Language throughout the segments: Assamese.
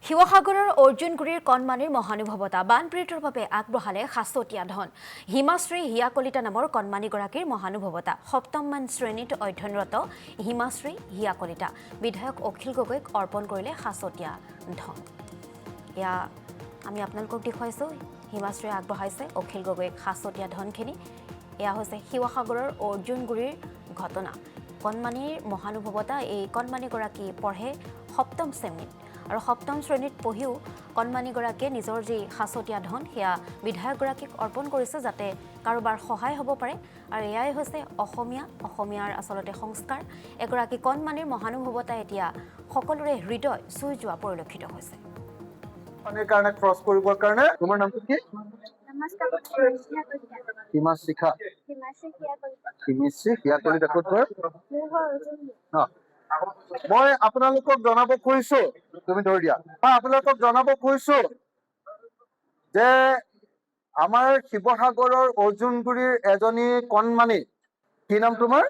শিৱসাগৰৰ অৰ্জুনগুৰিৰ কণমানিৰ মহানুভৱতা বানপীড়িতৰ বাবে আগবঢ়ালে সাঁচতীয়া ধন। হিমাশ্ৰী হিয়া কলিতা নামৰ কণমানিগৰাকীৰ মহানুভৱতা সপ্তমমান শ্ৰেণীত অধ্যয়নৰত হিমাশ্ৰী হিয়া কলিতা বিধায়ক অখিল গগৈক অৰ্পণ কৰিলে সাঁচতীয়া ধন। এয়া আমি আপোনালোকক দেখুৱাইছোঁ হিমাশ্ৰীয়ে আগবঢ়াইছে অখিল গগৈক সাঁচতীয়া ধনখিনি। এয়া হৈছে শিৱসাগৰৰ অৰ্জুনগুৰিৰ ঘটনা। কণমানিৰ মহানুভৱতা এই কণমানিগৰাকী পঢ়ে সপ্তম শ্ৰেণীত আৰু সপ্তম শ্ৰেণীত পঢ়িও কণমানিগৰাকীয়ে নিজৰ যি সাঁচতীয়া ধন সেয়া বিধায়কগৰাকীক অৰ্পণ কৰিছে যাতে কাৰোবাৰ সহায় হ'ব পাৰে আৰু এয়াই হৈছে অসমীয়াৰ আচলতে সংস্কাৰ। এগৰাকী কণমানিৰ মহানুভৱতা এতিয়া সকলোৰে হৃদয় চুই যোৱা পৰিলক্ষিত হৈছে। পানীৰ কাৰণে ক্ৰছ কৰিবৰ কাৰণে তোমাৰ নামটো কি? নমস্কাৰ হিমাশ্ৰী হিয়া কলিতা ক'ত ঘৰ? মোৰ মই আপোনালোকক জনাব খুজিছো, তুমি ধৰি দিয়া, আপোনালোকক জনাব খুজিছো যে আমাৰ শিৱসাগৰৰ অৰ্জুনগুৰিৰ এজনী কণমানি, কি নাম তোমাৰ?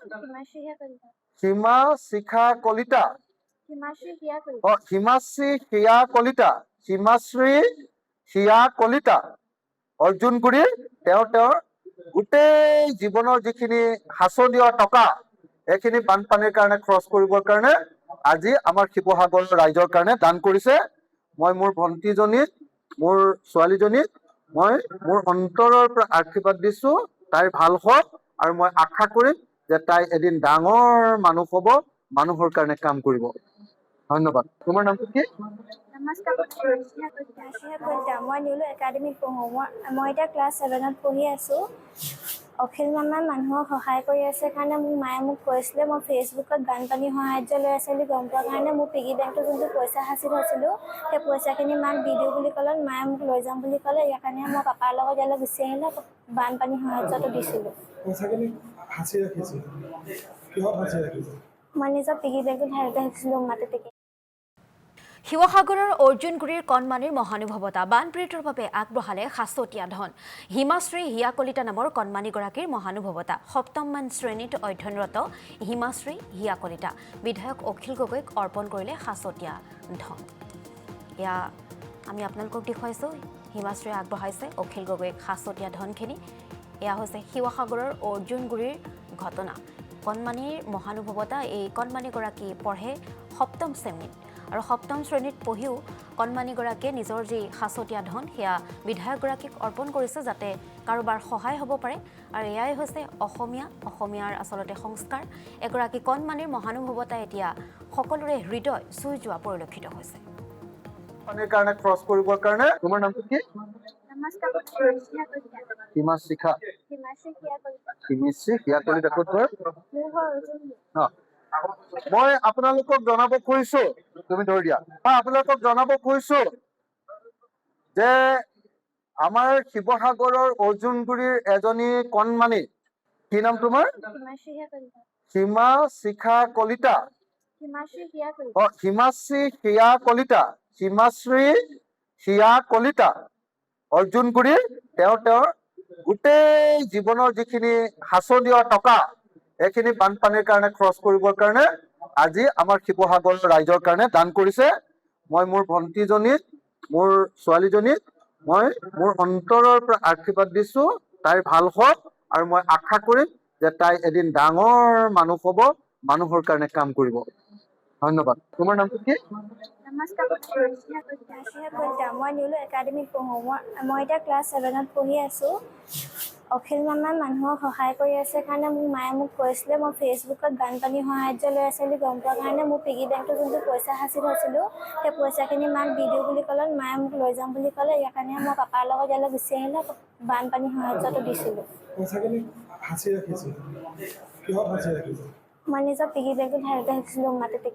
হিমা শিখা কলিতা। হিমাশ্ৰী হিয়া কলিতা, হিমাশ্ৰী হিয়া কলিতা অৰ্জুনগুৰিৰ তেওঁৰ গোটেই জীৱনৰ যিখিনি সাঁচনীয় টকা এইখিনি বানপানীৰ কাৰণে খৰচ কৰিবৰ কাৰণে আজি আমাৰ শিৱসাগৰৰ ৰাইজৰ কাৰণে দান কৰিছে। মই মোৰ ভণ্টিজনীক, মোৰ ছোৱালীজনীক মই মোৰ অন্তৰৰ পৰা আশীৰ্বাদ দিছো তাইৰ ভাল হওক আৰু মই আশা কৰিম যে তাই এদিন ডাঙৰ মানুহ হ'ব, মানুহৰ কাৰণে কাম কৰিব। ধন্যবাদ। তোমাৰ নামটো কি? নমস্কাৰ মই নিউলো একাডেমিত পঢ়োঁ। মই এতিয়া ক্লাছ 7ত পঢ়ি আছোঁ। অখিল মামাই মানুহক সহায় কৰি আছে কাৰণে মোৰ মায়ে মোক কৈছিলে মই ফেচবুকত বানপানী সাহাৰ্য লৈ আছে বুলি গম পোৱাৰ কাৰণে মোৰ পিগি বেংকটো যোনটো পইচা সাঁচি থৈছিলোঁ সেই পইচাখিনি মাক দি দিওঁ বুলি ক'লে মায়ে মোক লৈ যাম বুলি ক'লে। ইয়াৰ কাৰণে মই পাপাৰ লগত ইয়ালৈ গুচি আহিলে বানপানী সাহাৰ্যটো দিছিলোঁ। মই নিজৰ পিগি বেংকটো ধাৰতে ৰাখিছিলোঁ মাটিতে। শিৱসাগৰৰ অৰ্জুনগুৰিৰ কণমানিৰ মহানুভৱতা বানপীড়িতৰ বাবে আগবঢ়ালে সাঁচতীয়া ধন। হিমাশ্ৰী হিয়া কলিতা নামৰ কণমানিগৰাকীৰ মহানুভৱতা সপ্তমমান শ্ৰেণীত অধ্যয়নৰত হিমাশ্ৰী হিয়া কলিতা বিধায়ক অখিল গগৈক অৰ্পণ কৰিলে সাঁচতীয়া ধন। এয়া আমি আপোনালোকক দেখুৱাইছোঁ হিমাশ্ৰীয়ে আগবঢ়াইছে অখিল গগৈক সাঁচতীয়া ধনখিনি। এয়া হৈছে শিৱসাগৰৰ অৰ্জুনগুৰিৰ ঘটনা। কণমানিৰ মহানুভৱতা এই কণমানিগৰাকী পঢ়ে সপ্তম শ্ৰেণীত আৰু সপ্তম শ্ৰেণীত পঢ়িও কণমানিগৰাকীয়ে নিজৰ যি সাঁচতীয়া ধন সেয়া বিধায়কগৰাকীক অৰ্পণ কৰিছে যাতে কাৰোবাৰ সহায় হ'ব পাৰে আৰু এয়াই হৈছে অসমীয়াৰ আচলতে সংস্কাৰ। এগৰাকী কণমানিৰ মহানুভৱতা এতিয়া সকলোৰে হৃদয় চুই যোৱা পৰিলক্ষিত হৈছে। পানীৰ কাৰণে ক্ৰছ কৰিবৰ কাৰণে তোমাৰ নামটো কি? নমস্কাৰ হিমাশ্ৰী হিয়া কলিতা ক'ত ঘৰ? মই আপোনালোকক জনাব খুজিছো, তুমি ধৰি দিয়া, আপোনালোকক জনাব খুজিছো যে আমাৰ শিৱসাগৰৰ অৰ্জুনগুৰিৰ এজনী কণমানি, কি নাম তোমাৰ? হিমা শিখা কলিতা। হিমাশ্ৰী হিয়া কলিতা, হিমাশ্ৰী হিয়া কলিতা অৰ্জুনগুৰিৰ তেওঁৰ গোটেই জীৱনৰ যিখিনি সাঁচনীয় টকা এইখিনি বানপানীৰ কাৰণে খৰচ কৰিবৰ কাৰণে আজি আমাৰ শিৱসাগৰৰ ৰাইজৰ কাৰণে দান কৰিছে। মই মোৰ ভণ্টিজনীক, মোৰ ছোৱালীজনীক মই মোৰ অন্তৰৰ পৰা আশীৰ্বাদ দিছো তাইৰ ভাল হওক আৰু মই আশা কৰিম যে তাই এদিন ডাঙৰ মানুহ হ'ব, মানুহৰ কাৰণে কাম কৰিব। ধন্যবাদ। তোমাৰ নামটো কি? নমস্কাৰ মই নিউলো একাডেমিত পঢ়োঁ। মই এতিয়া ক্লাছ 7ত পঢ়ি আছোঁ। অখিল মামাই মানুহক সহায় কৰি আছে কাৰণে মোৰ মায়ে মোক কৈছিলে মই ফেচবুকত বানপানী সাহাৰ্য লৈ আছে বুলি গম পোৱাৰ কাৰণে মোৰ পিগি বেংকটো যোনটো পইচা সাঁচি থৈছিলোঁ সেই পইচাখিনি মাক দি দিওঁ বুলি ক'লে মায়ে মোক লৈ যাম বুলি ক'লে। ইয়াৰ কাৰণে মই পাপাৰ লগত ইয়ালৈ গুচি আহিলে বানপানী সাহাৰ্যটো দিছিলোঁ। মই নিজৰ পিগি বেংকটো ধাৰতে ৰাখিছিলোঁ মাটিতে।